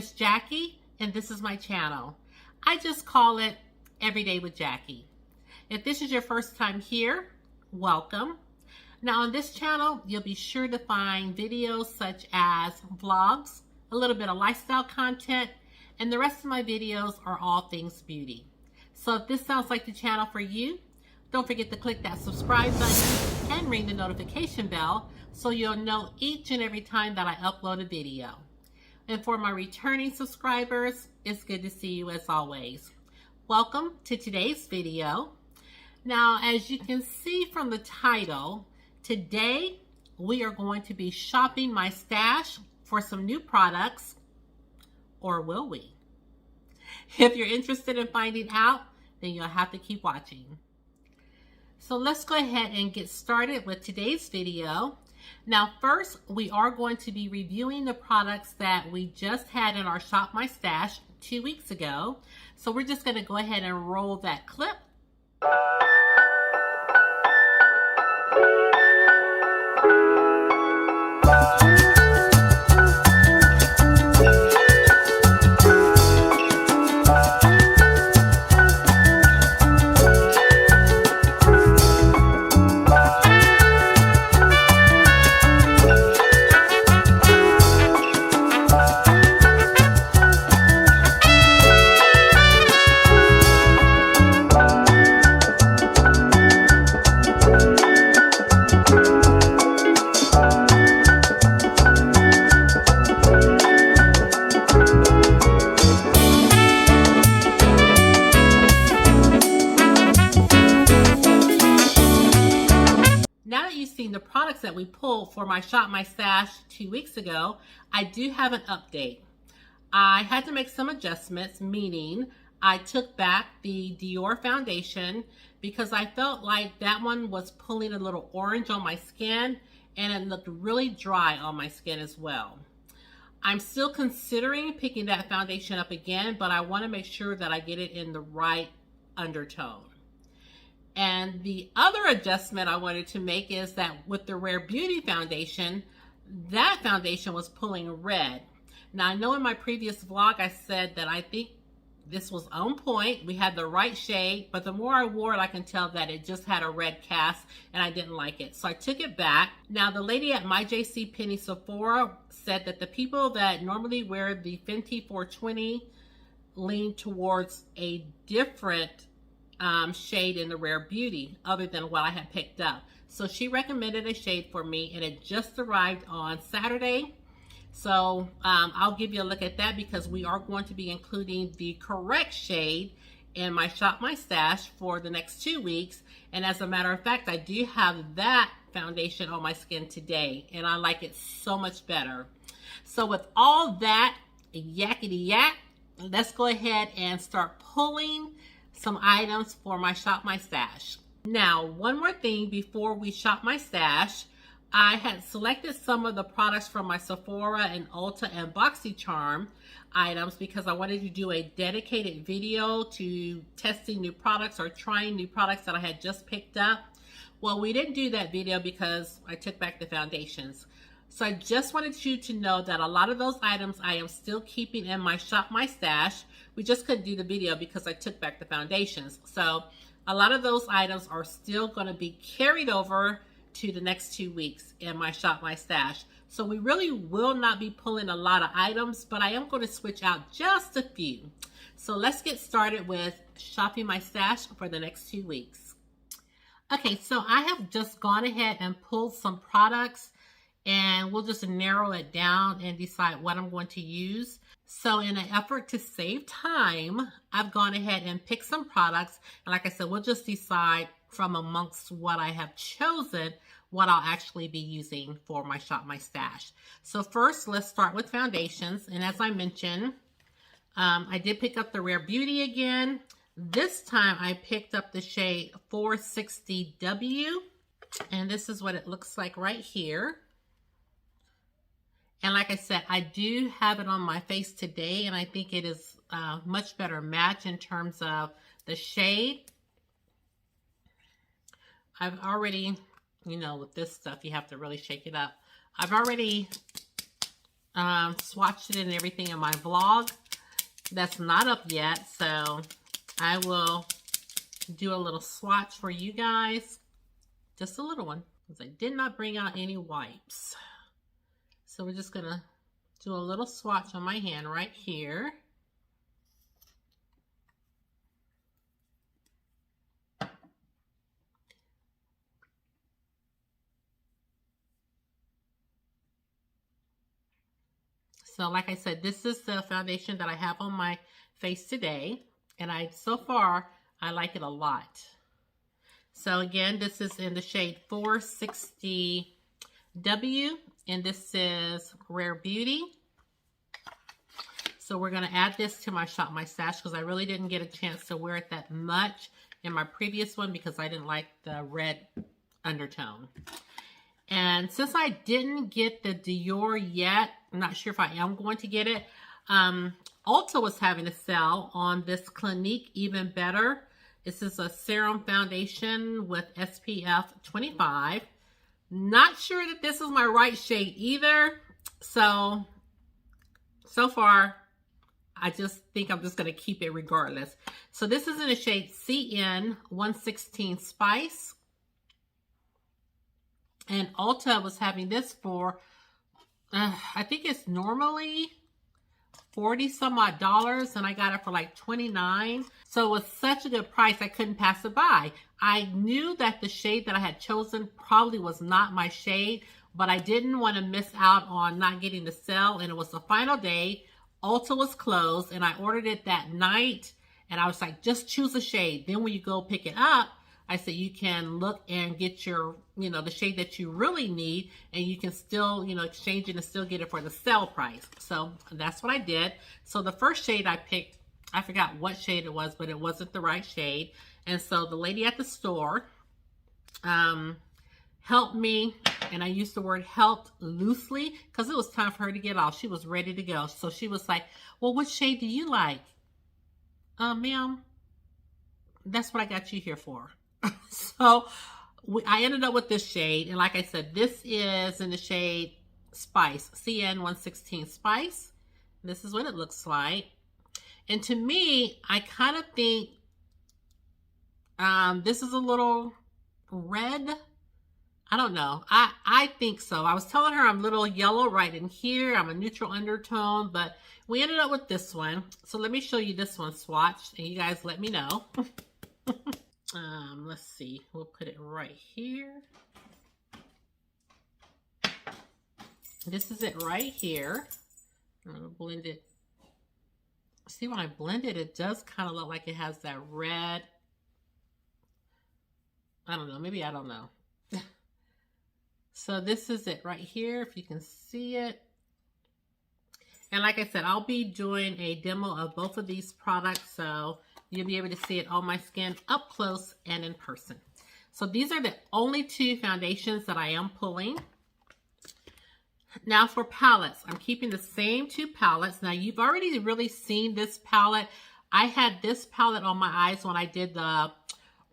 is Jackie, and this is my channel. I just call it Everyday with Jackie. If this is your first time here, welcome. Now on this channel, you'll be sure to find videos such as vlogs, a little bit of lifestyle content, and the rest of my videos are all things beauty. So if this sounds like the channel for you, don't forget to click that subscribe button and ring the notification bell so you'll know each and every time that I upload a video. And for my returning subscribers, it's good to see you as always. Welcome to today's video. Now, as you can see from the title, today we are going to be shopping my stash for some new products, or will we? If you're interested in finding out, then you'll have to keep watching. So let's go ahead and get started with today's video. Now first, we are going to be reviewing the products that we just had in our Shop My Stash 2 weeks ago. So we're just going to go ahead and roll that clip. The products that we pulled for my Shop My Stash 2 weeks ago, I do have an update. I had to make some adjustments, meaning I took back the Dior foundation because I felt like that one was pulling a little orange on my skin and it looked really dry on my skin as well. I'm still considering picking that foundation up again, but I want to make sure that I get it in the right undertone. And the other adjustment I wanted to make is that with the Rare Beauty foundation, that foundation was pulling red. Now I know in my previous vlog I said that I think this was on point. We had the right shade, but the more I wore it, I can tell that it just had a red cast and I didn't like it. So I took it back. Now the lady at my JCPenney Sephora said that the people that normally wear the Fenty 420 lean towards a different shade in the Rare Beauty other than what I had picked up. So she recommended a shade for me and it just arrived on Saturday. So I'll give you a look at that because we are going to be including the correct shade in my Shop My Stash for the next 2 weeks. And as a matter of fact, I do have that foundation on my skin today and I like it so much better. So with all that yakety yak, let's go ahead and start pulling some items for my Shop My Stash. Now, one more thing before we shop my stash, I had selected some of the products from my Sephora and Ulta and BoxyCharm items because I wanted to do a dedicated video to testing new products or trying new products that I had just picked up. Well, we didn't do that video because I took back the foundations. So I just wanted you to know that a lot of those items I am still keeping in my Shop My Stash. We just couldn't do the video because I took back the foundations. So a lot of those items are still going to be carried over to the next 2 weeks in my Shop My Stash. So we really will not be pulling a lot of items, but I am going to switch out just a few. So let's get started with shopping my stash for the next 2 weeks. Okay, so I have just gone ahead and pulled some products and we'll just narrow it down and decide what I'm going to use. So in an effort to save time, I've gone ahead and picked some products. And like I said, we'll just decide from amongst what I have chosen, what I'll actually be using for my Shop My Stash. So first, let's start with foundations. And as I mentioned, I did pick up the Rare Beauty again. This time I picked up the shade 460W. And this is what it looks like right here. And like I said, I do have it on my face today, and I think it is a much better match in terms of the shade. I've already, you know, with this stuff, you have to really shake it up. I've already swatched it and everything in my vlog. That's not up yet, so I will do a little swatch for you guys. Just a little one, because I did not bring out any wipes. So we're just gonna do a little swatch on my hand right here. So like I said, this is the foundation that I have on my face today. And so far, I like it a lot. So again, this is in the shade 460W. And this is Rare Beauty. So we're going to add this to my Shop My Stash because I really didn't get a chance to wear it that much in my previous one because I didn't like the red undertone. And since I didn't get the Dior yet, I'm not sure if I am going to get it. Ulta was having a sale on this Clinique Even Better. This is a serum foundation with SPF 25. Not sure that this is my right shade either. So far, I just think I'm just going to keep it regardless. So this is in the shade CN 116 Spice. And Ulta was having this for, I think it's normally 40 some odd dollars, and I got it for like 29. So it was such a good price, I couldn't pass it by. I knew that the shade that I had chosen probably was not my shade, but I didn't want to miss out on not getting the sale, and it was the final day. Ulta was closed, and I ordered it that night, and I was like, just choose a shade. Then when you go pick it up, I said you can look and get your, the shade that you really need, and you can still, exchange it and still get it for the sale price. So that's what I did. So the first shade I picked, I forgot what shade it was, but it wasn't the right shade. And so the lady at the store helped me, and I used the word helped loosely because it was time for her to get off. She was ready to go. So she was like, well, what shade do you like? Ma'am, that's what I got you here for. So I ended up with this shade, and like I said, this is in the shade Spice, CN 116 Spice. This is what it looks like. And to me, I kind of think this is a little red. I don't know. I think so. I was telling her I'm a little yellow right in here. I'm a neutral undertone, but we ended up with this one. So let me show you this one swatched, and you guys let me know. Let's see. We'll put it right here. This is it right here. I'm going to blend it. See, when I blend it, it does kind of look like it has that red. I don't know. Maybe I don't know. So this is it right here, if you can see it. And like I said, I'll be doing a demo of both of these products, so you'll be able to see it on my skin up close and in person. So these are the only two foundations that I am pulling. Now for palettes, I'm keeping the same two palettes. Now you've already really seen this palette. I had this palette on my eyes when I did the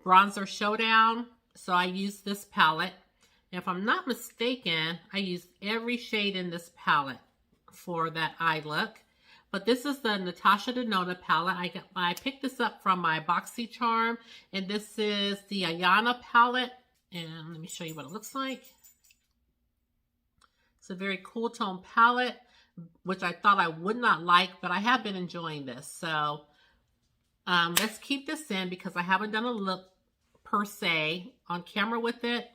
bronzer showdown. So I used this palette. And if I'm not mistaken, I used every shade in this palette for that eye look. But this is the Natasha Denona palette. I picked this up from my BoxyCharm, and this is the Ayana palette. And let me show you what it looks like. It's a very cool tone palette, which I thought I would not like, but I have been enjoying this. So let's keep this in because I haven't done a look per se on camera with it.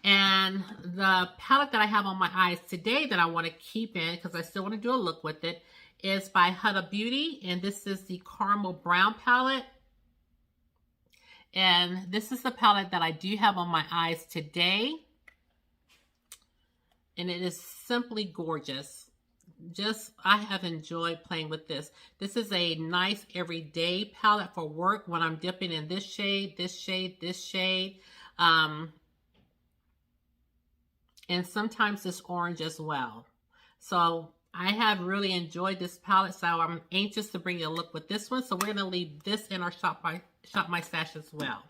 And the palette that I have on my eyes today that I want to keep in because I still want to do a look with it is by Huda Beauty, and this is the Caramel Brown palette. And this is the palette that I do have on my eyes today. And it is simply gorgeous. I have enjoyed playing with this. This is a nice everyday palette for work when I'm dipping in this shade, this shade, this shade. And sometimes this orange as well. So I have really enjoyed this palette, so I'm anxious to bring you a look with this one. So we're going to leave this in our Shop My Stash as well.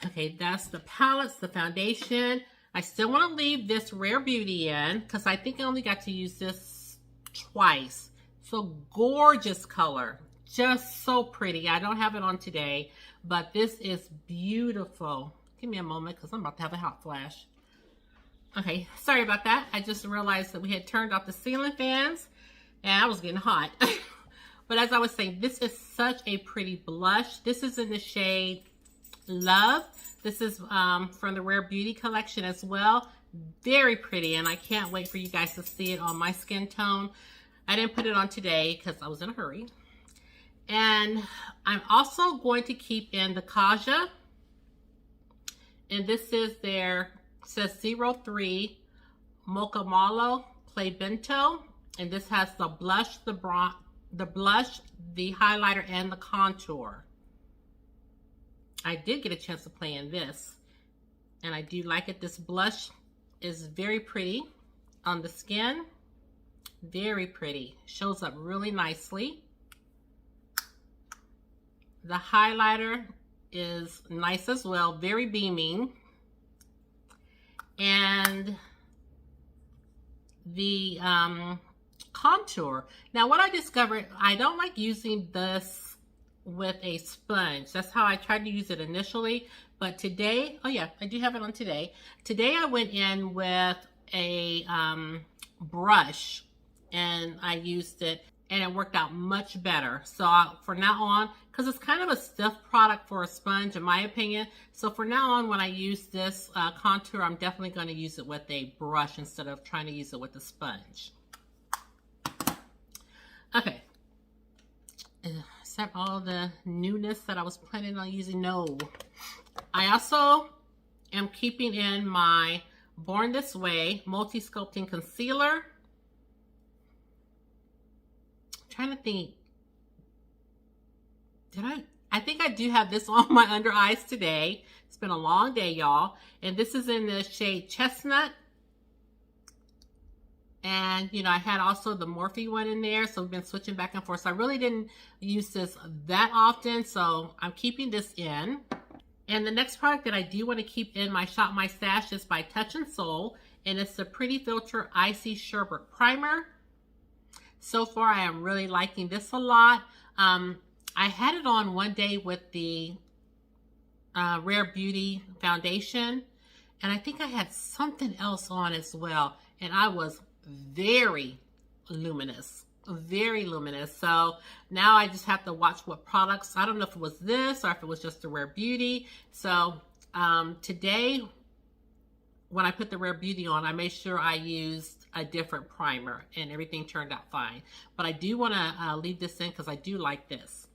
Okay, that's the palettes, the foundation. I still want to leave this Rare Beauty in because I think I only got to use this twice. So gorgeous color. Just so pretty. I don't have it on today, but this is beautiful. Give me a moment because I'm about to have a hot flash. Okay, sorry about that. I just realized that we had turned off the ceiling fans and I was getting hot. But as I was saying, this is such a pretty blush. This is in the shade Love. This is from the Rare Beauty collection as well. Very pretty, and I can't wait for you guys to see it on my skin tone. I didn't put it on today because I was in a hurry. And I'm also going to keep in the Kaja. And this is their, says 03 Mocha Malo Play Bento. And this has the blush, the blush, the highlighter, and the contour. I did get a chance to play in this, and I do like it. This blush is very pretty on the skin. Very pretty. Shows up really nicely. The highlighter is nice as well. Very beaming. And the contour. Now, what I discovered, I don't like using this with a sponge. That's how I tried to use it initially, but today, oh yeah, I do have it on today. Today I went in with a brush and I used it and it worked out much better. So for now on, because it's kind of a stiff product for a sponge in my opinion, so for now on when I use this contour, I'm definitely going to use it with a brush instead of trying to use it with a sponge. Okay. Is that all the newness that I was planning on using? No. I also am keeping in my Born This Way Multi-Sculpting Concealer. I'm trying to think. I think I do have this on my under eyes today. It's been a long day, y'all. And this is in the shade Chestnut. And, you know, I had also the Morphe one in there, so we've been switching back and forth. So I really didn't use this that often, so I'm keeping this in. And the next product that I do want to keep in my Shop My Stash is by Touch in Sol, and it's the Pretty Filt'r Icy Sherbet Primer. So far, I am really liking this a lot. I had it on one day with the Rare Beauty foundation, and I think I had something else on as well, and I was very luminous. So now I just have to watch what products. I don't know if it was this or if it was just the Rare Beauty. So today when I put the Rare Beauty on, I made sure I used a different primer and everything turned out fine. But I do want to leave this in because I do like this.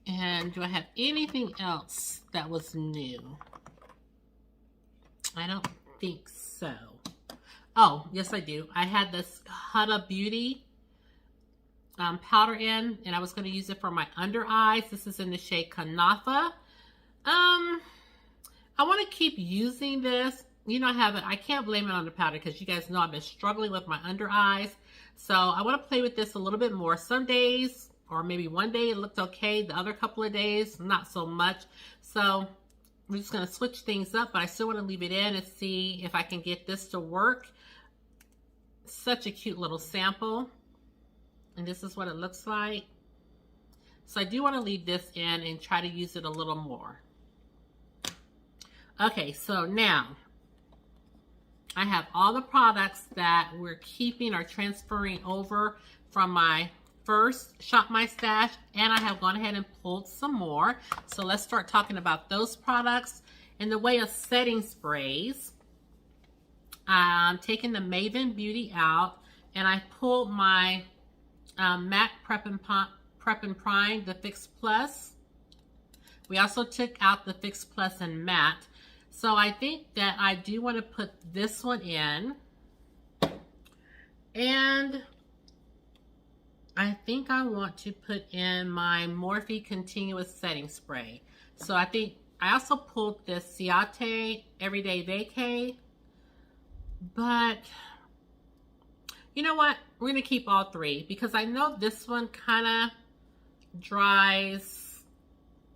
And do I have anything else that was new? I don't think so. Oh, yes I do. I had this Huda Beauty powder in, and I was going to use it for my under eyes. This is in the shade Kanafa. I want to keep using this. You know, I can't blame it on the powder because you guys know I've been struggling with my under eyes. So I want to play with this a little bit more. Some days, or maybe one day it looked okay. The other couple of days, not so much. So we're just going to switch things up, but I still want to leave it in and see if I can get this to work. Such a cute little sample. And this is what it looks like. So I do want to leave this in and try to use it a little more. Okay, so now I have all the products that we're keeping or transferring over from my first Shop My Stash, and I have gone ahead and pulled some more. So let's start talking about those products. In the way of setting sprays, I'm taking the Maven Beauty out, and I pulled my MAC Prep and Prime, the Fix Plus. We also took out the Fix Plus and Matte. So I think that I do want to put this one in. And I think I want to put in my Morphe Continuous Setting Spray. So I think I also pulled this Ciate Everyday Vacay. But you know what? We're going to keep all three because I know this one kind of dries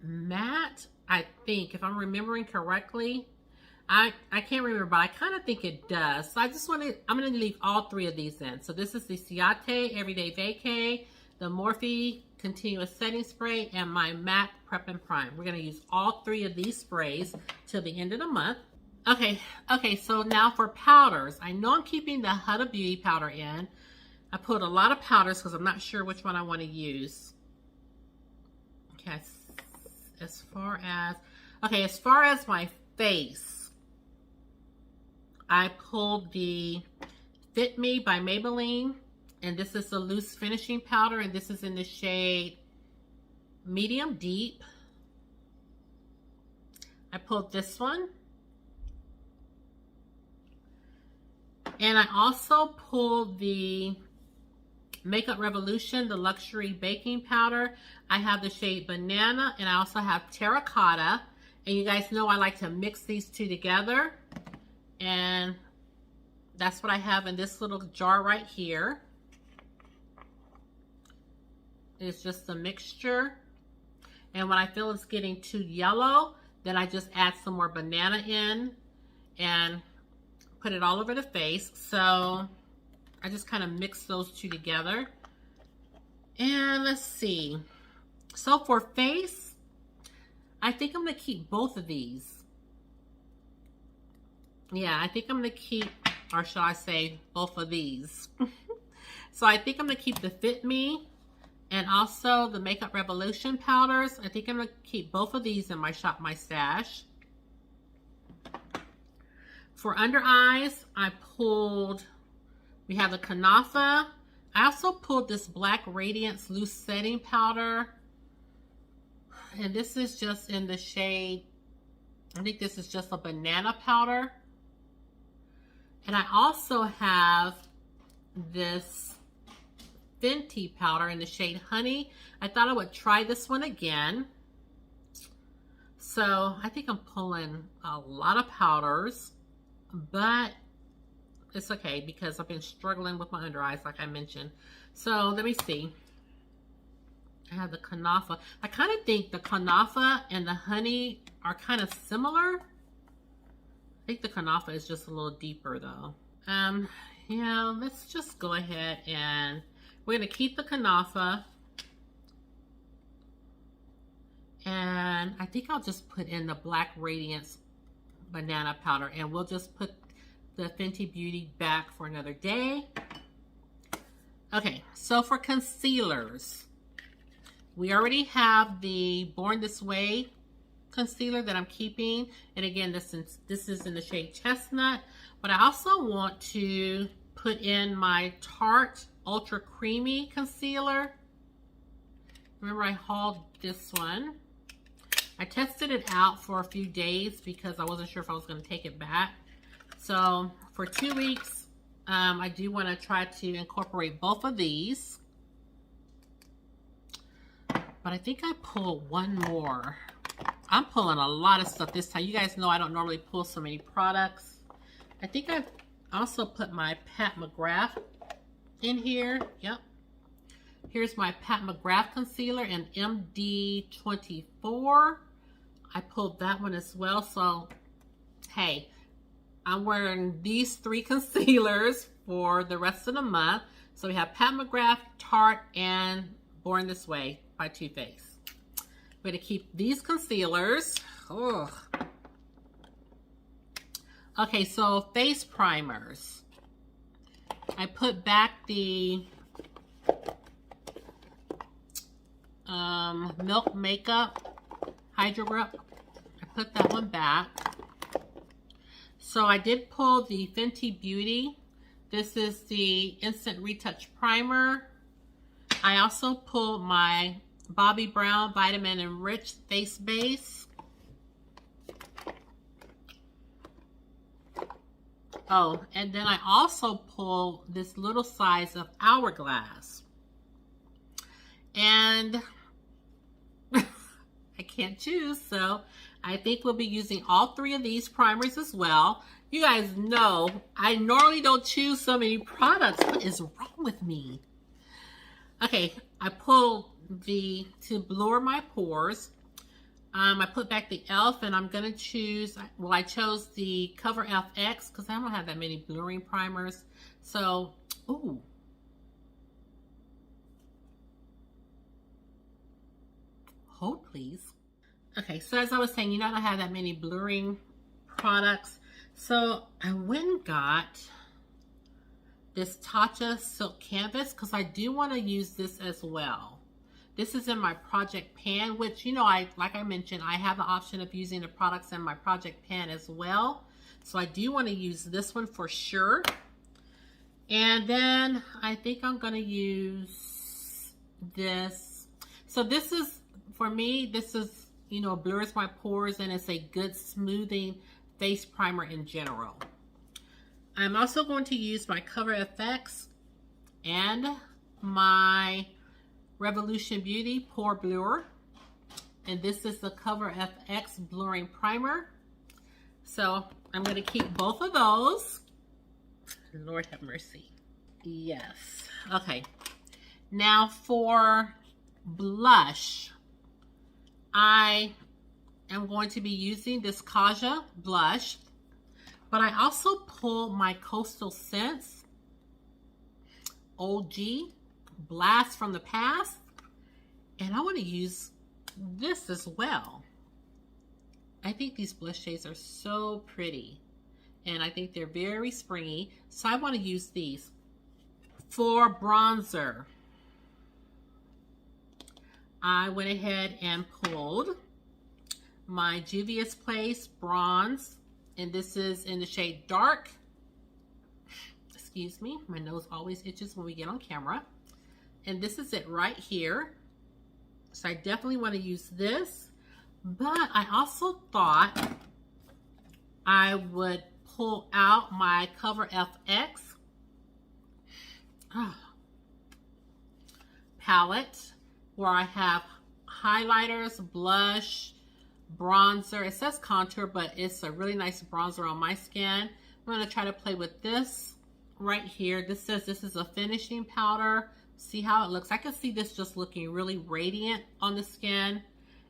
matte, I think, if I'm remembering correctly. I can't remember, but I kind of think it does. So I just want to, I'm going to leave all three of these in. So this is the Ciate Everyday Vacay, the Morphe Continuous Setting Spray, and my Matte Prep and Prime. We're going to use all three of these sprays till the end of the month. Okay, so now for powders. I know I'm keeping the Huda Beauty powder in. I put a lot of powders because I'm not sure which one I want to use. Okay, as far as my face, I pulled the Fit Me by Maybelline, and this is the loose finishing powder, and this is in the shade Medium Deep. I pulled this one. And I also pulled the Makeup Revolution, the Luxury Baking Powder. I have the shade Banana, and I also have Terracotta. And you guys know I like to mix these two together. And that's what I have in this little jar right here. It's just a mixture. And when I feel it's getting too yellow, then I just add some more banana in and put it all over the face. So I just kind of mix those two together. And let's see. So for face, I think I'm going to keep both of these. Yeah, I think I'm going to keep, or shall I say, both of these. So I think I'm going to keep the Fit Me and also the Makeup Revolution powders. I think I'm going to keep both of these in my Shop My Stash. For under eyes, I pulled, we have the Kanafa. I also pulled this Black Radiance Loose Setting Powder. And this is just in the shade, I think this is just a banana powder. And I also have this Fenty powder in the shade Honey. I thought I would try this one again. So I think I'm pulling a lot of powders, but it's okay because I've been struggling with my under eyes like I mentioned. So let me see. I have the Kanafa. I kind of think the Kanafa and the Honey are kind of similar. I think the Kanafa is just a little deeper though. Yeah, let's just go ahead and we're going to keep the Kanafa. And I think I'll just put in the Black Radiance banana powder, and we'll just put the Fenty Beauty back for another day. Okay, so for concealers, we already have the Born This Way concealer that I'm keeping, and again this is in the shade Chestnut, but I also want to put in my Tarte Ultra Creamy concealer. Remember I hauled this one. I tested it out for a few days because I wasn't sure if I was going to take it back. So for 2 weeks, I do want to try to incorporate both of these, but I think I pulled one more. I'm pulling a lot of stuff this time. You guys know I don't normally pull so many products. I think I've also put my Pat McGrath in here. Yep. Here's my Pat McGrath concealer in MD24. I pulled that one as well. So, hey, I'm wearing these three concealers for the rest of the month. So we have Pat McGrath, Tarte, and Born This Way by Too Faced. We're going to keep these concealers. Ugh. Okay, so face primers. I put back the Milk Makeup Hydro Grip. I put that one back. So I did pull the Fenty Beauty. This is the Instant Retouch Primer. I also pulled my Bobbi Brown Vitamin Enriched Face Base. Oh, and then I also pulled this little size of Hourglass. And I can't choose, so I think we'll be using all three of these primers as well. You guys know I normally don't choose so many products. What is wrong with me? Okay, I pulled to blur my pores. I put back the e.l.f. and I'm going to choose, well, I chose the Cover FX because I don't have that many blurring primers. So, ooh. Hold, please. Okay, so as I was saying, you know, I don't have that many blurring products. So I went and got this Tarte Silk Canvas because I do want to use this as well. This is in my project pan, which, you know, like I mentioned, I have the option of using the products in my project pan as well. So I do want to use this one for sure. And then I think I'm going to use this. So this is, for me, this is, you know, blurs my pores and it's a good smoothing face primer in general. I'm also going to use my Cover FX and my Revolution Beauty Pore Blur. And this is the Cover FX Blurring Primer. So I'm going to keep both of those. Lord have mercy. Yes. Okay. Now for blush, I am going to be using this Kaja blush, but I also pulled my Coastal Scents OG Blast from the Past, and I want to use this as well. I think these blush shades are so pretty, and I think they're very springy, so I want to use these. For bronzer, I went ahead and pulled my Juvia's Place Bronze, and this is in the shade Dark. Excuse me, my nose always itches when we get on camera. And this is it right here. So I definitely want to use this, but I also thought I would pull out my Cover FX palette, where I have highlighters, blush, bronzer. It says contour, but it's a really nice bronzer on my skin. I'm going to try to play with this right here. This says this is a finishing powder. See how it looks? I can see this just looking really radiant on the skin.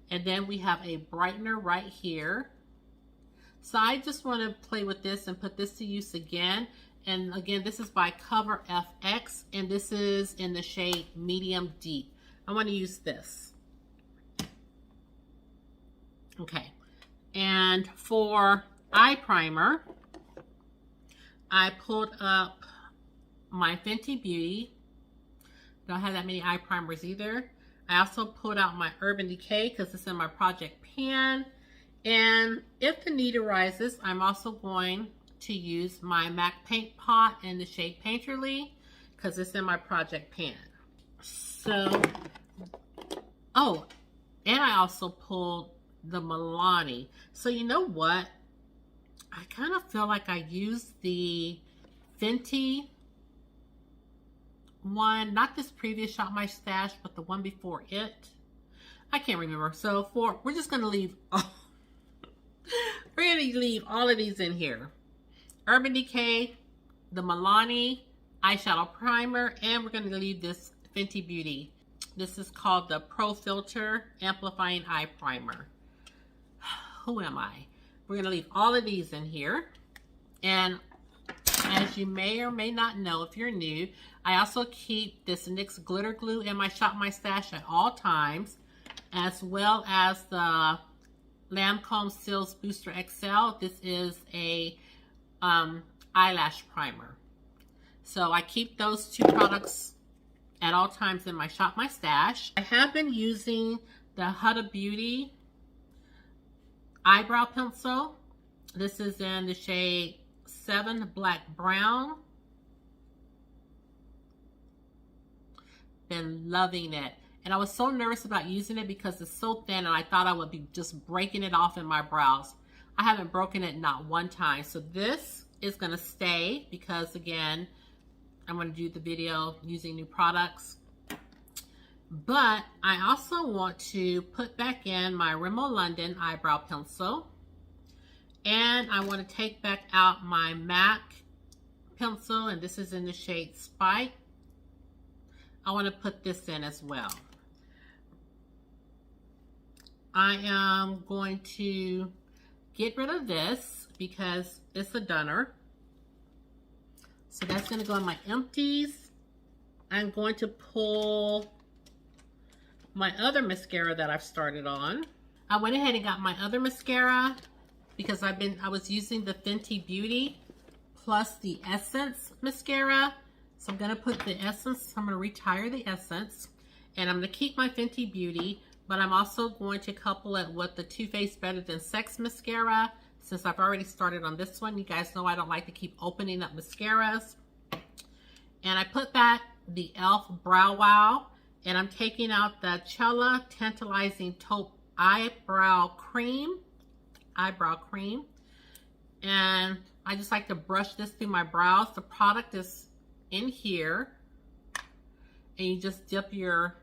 And then we have a brightener right here. So I just want to play with this and put this to use again. And again, this is by Cover FX, and this is in the shade Medium Deep. I want to use this. Okay. And for eye primer, I pulled up my Fenty Beauty. Don't have that many eye primers either. I also pulled out my Urban Decay because it's in my project pan. And if the need arises, I'm also going to use my MAC Paint Pot in the shade Painterly because it's in my project pan. So, oh, and I also pulled the Milani. So you know what? I kind of feel like I used the Fenty one, not this previous Shop My Stash, but the one before it. I can't remember. So we're just going to leave, we're going to leave all of these in here. Urban Decay, the Milani eyeshadow primer, and we're going to leave this Fenty Beauty. This is called the Pro Filt'r Amplifying Eye Primer. Who am I? We're going to leave all of these in here. And as you may or may not know, if you're new, I also keep this NYX glitter glue in my Shop My Stash at all times, as well as the Lancome Cils Booster XL. This is a eyelash primer. So I keep those two products at all times in my Shop My Stash. I have been using the Huda Beauty eyebrow pencil. This is in the shade 7 Black Brown. Been loving it. And I was so nervous about using it because it's so thin and I thought I would be just breaking it off in my brows. I haven't broken it not one time. So this is going to stay because, again, I'm going to do the video using new products. But I also want to put back in my Rimmel London eyebrow pencil. And I want to take back out my MAC pencil, and this is in the shade Spike. I want to put this in as well. I am going to get rid of this because it's a dunner. So that's going to go in my empties. I'm going to pull my other mascara that I've started on. I went ahead and got my other mascara because I was using the Fenty Beauty plus the Essence mascara. So I'm going to put the Essence, I'm going to retire the Essence, and I'm going to keep my Fenty Beauty, but I'm also going to couple it with the Too Faced Better Than Sex mascara. Since I've already started on this one, you guys know I don't like to keep opening up mascaras. And I put back the e.l.f. Brow Wow, and I'm taking out the Cella Tantalizing Taupe Eyebrow Cream. And I just like to brush this through my brows. The product is in here, and you just dip your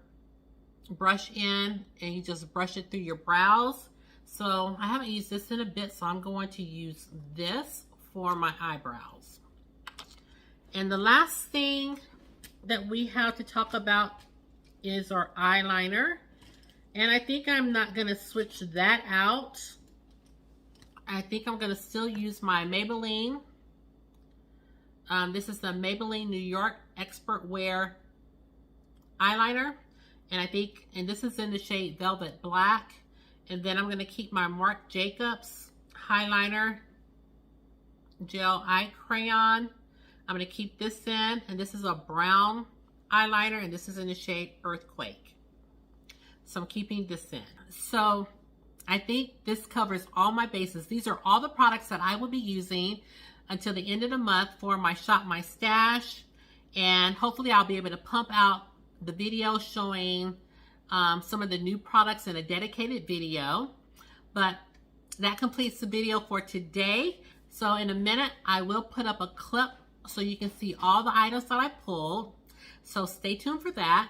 brush in and you just brush it through your brows. So I haven't used this in a bit, so I'm going to use this for my eyebrows. And the last thing that we have to talk about is our eyeliner. And I think I'm not going to switch that out. I think I'm going to still use my Maybelline. This is the Maybelline New York Expert Wear eyeliner. And this is in the shade Velvet Black. And then I'm going to keep my Marc Jacobs Highliner Gel Eye Crayon. I'm going to keep this in, and this is a brown eyeliner, and this is in the shade Earthquake. So I'm keeping this in. So I think this covers all my bases. These are all the products that I will be using until the end of the month for my Shop My Stash. And hopefully I'll be able to pump out the video showing some of the new products in a dedicated video. But that completes the video for today. So in a minute, I will put up a clip so you can see all the items that I pulled. So stay tuned for that.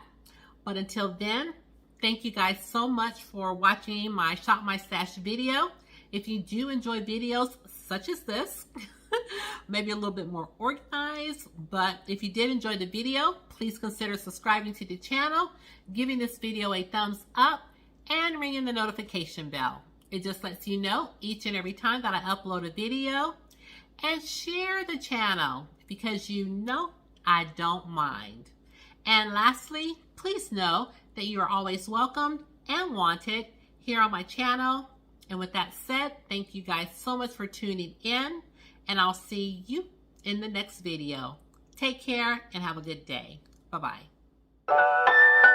But until then, thank you guys so much for watching my Shop My Stash video. If you do enjoy videos such as this, maybe a little bit more organized, but if you did enjoy the video, please consider subscribing to the channel, giving this video a thumbs up, and ringing the notification bell. It just lets you know each and every time that I upload a video. And share the channel because you know I don't mind. And lastly, please know that you are always welcome and wanted here on my channel. And with that said, thank you guys so much for tuning in, and I'll see you in the next video. Take care and have a good day. Bye-bye.